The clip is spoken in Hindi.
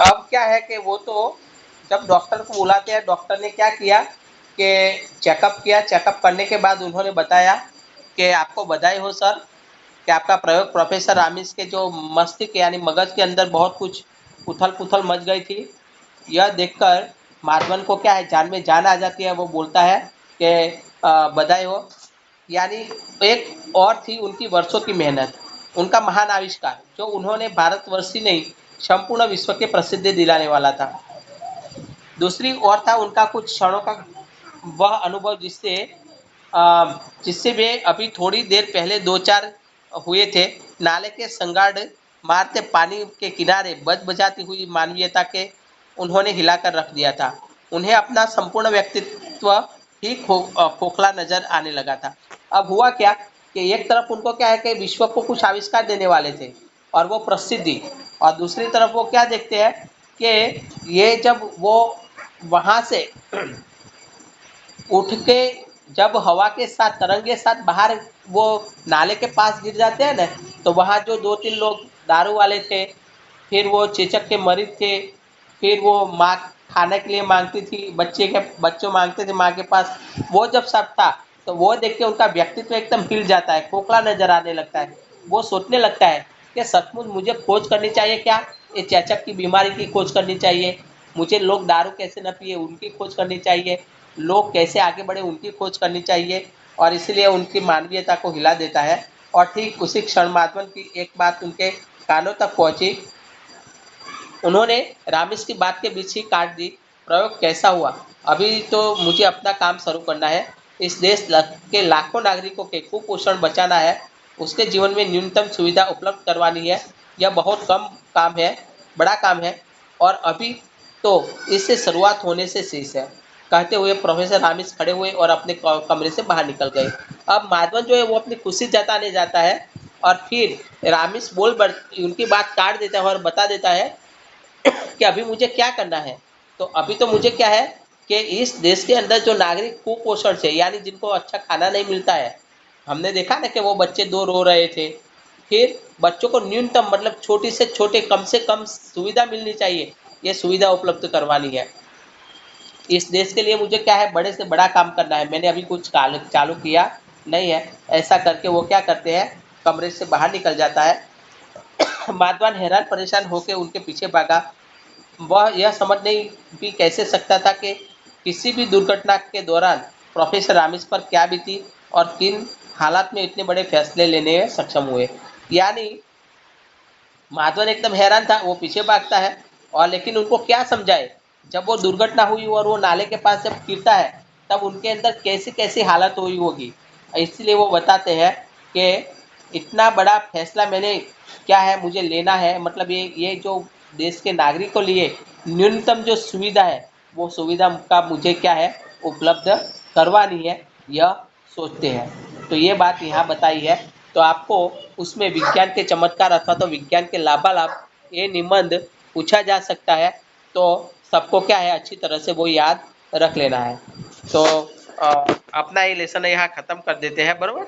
अब क्या है कि वो तो जब डॉक्टर को बुलाते हैं, डॉक्टर ने क्या किया कि चेकअप किया। चेकअप करने के बाद उन्होंने बताया कि आपको बधाई हो सर कि आपका प्रयोग प्रोफेसर रामिस के जो मस्तिष्क यानी मगज के अंदर बहुत कुछ उथल पुथल मच गई थी। यह देखकर माधवन को क्या है, जान में जान आ जाती है। वो बोलता है कि बधाई हो। यानी एक और थी उनकी वर्षों की मेहनत, उनका महान आविष्कार जो उन्होंने भारतवर्ष ही नहीं संपूर्ण विश्व के प्रसिद्धि दिलाने वाला था। दूसरी ओर था उनका कुछ क्षणों का वह अनुभव जिससे वे अभी थोड़ी देर पहले दो चार हुए थे। नाले के संगाड़ मारते पानी के किनारे बजबजाती हुई मानवीयता के उन्होंने हिलाकर रख दिया था। उन्हें अपना संपूर्ण व्यक्तित्व ही खोखला नजर आने लगा था। अब हुआ क्या कि एक तरफ उनको क्या है कि विश्व को कुछ आविष्कार देने वाले थे और वो प्रसिद्धि, और दूसरी तरफ वो क्या देखते हैं कि ये जब वो वहां से उठ के जब हवा के साथ तरंग के साथ बाहर वो नाले के पास गिर जाते हैं ना, तो वहाँ जो दो तीन लोग दारू वाले थे, फिर वो चेचक के मरीज थे, फिर वो माँ खाने के लिए मांगती थी, बच्चों मांगते थे माँ के पास, वो जब सब था तो वो देख के उनका व्यक्तित्व एकदम हिल जाता है, खोखला नजर आने लगता है। वो सोचने लगता है कि सचमुच मुझे खोज करनी चाहिए क्या, ये चेचक की बीमारी की खोज करनी चाहिए, मुझे लोग दारू कैसे न पिए उनकी खोज करनी चाहिए, लोग कैसे आगे बढ़े उनकी खोज करनी चाहिए। और इसलिए उनकी मानवीयता को हिला देता है। और ठीक उसी क्षण माधवन की एक बात उनके कानों तक पहुंची। उन्होंने रामिस की बात के बीच ही काट दी। प्रयोग कैसा हुआ, अभी तो मुझे अपना काम शुरू करना है। इस देश के लाखों नागरिकों के कुपोषण बचाना है, उसके जीवन में न्यूनतम सुविधा उपलब्ध करवानी है। यह बहुत कम काम है, बड़ा काम है, और अभी तो इससे शुरुआत होने से शेष है। कहते हुए प्रोफेसर रामिस खड़े हुए और अपने कमरे से बाहर निकल गए। अब माधवन जो है वो अपनी खुशी जताने जाता है, और फिर रामिस उनकी बात काट देता है और बता देता है कि अभी मुझे क्या करना है। तो अभी तो मुझे क्या है कि इस देश के अंदर जो नागरिक कुपोषण से यानी जिनको अच्छा खाना नहीं मिलता है, हमने देखा ना कि वो बच्चे दो रो रहे थे, फिर बच्चों को न्यूनतम मतलब छोटी से छोटे कम से कम सुविधा मिलनी चाहिए, ये सुविधा उपलब्ध करवानी है। इस देश के लिए मुझे क्या है, बड़े से बड़ा काम करना है। मैंने अभी कुछ चालू किया नहीं है। ऐसा करके वो क्या करते हैं, कमरे से बाहर निकल जाता है। माधवन हैरान परेशान होकर उनके पीछे भागा। वह यह समझ नहीं भी कैसे सकता था कि किसी भी दुर्घटना के दौरान प्रोफेसर रामिस पर क्या बीती और किन हालात में इतने बड़े फैसले लेने में सक्षम हुए। यानी माधवन एकदम हैरान था, वो पीछे भागता है और लेकिन उनको क्या समझाए, जब वो दुर्घटना हुई और वो नाले के पास जब गिरता है तब उनके अंदर कैसी कैसी हालत हुई होगी। इसलिए वो बताते हैं कि इतना बड़ा फैसला मैंने क्या है मुझे लेना है, मतलब ये जो देश के नागरिक को लिए न्यूनतम जो सुविधा है वो सुविधा का मुझे क्या है उपलब्ध करवानी है, यह सोचते हैं। तो ये बात यहाँ बताई है। तो आपको उसमें विज्ञान के चमत्कार अथवा तो विज्ञान के लाभालाभ ये निबंध पूछा जा सकता है। तो सबको क्या है अच्छी तरह से वो याद रख लेना है। तो अपना ये लेसन यहाँ ख़त्म कर देते हैं, बराबर।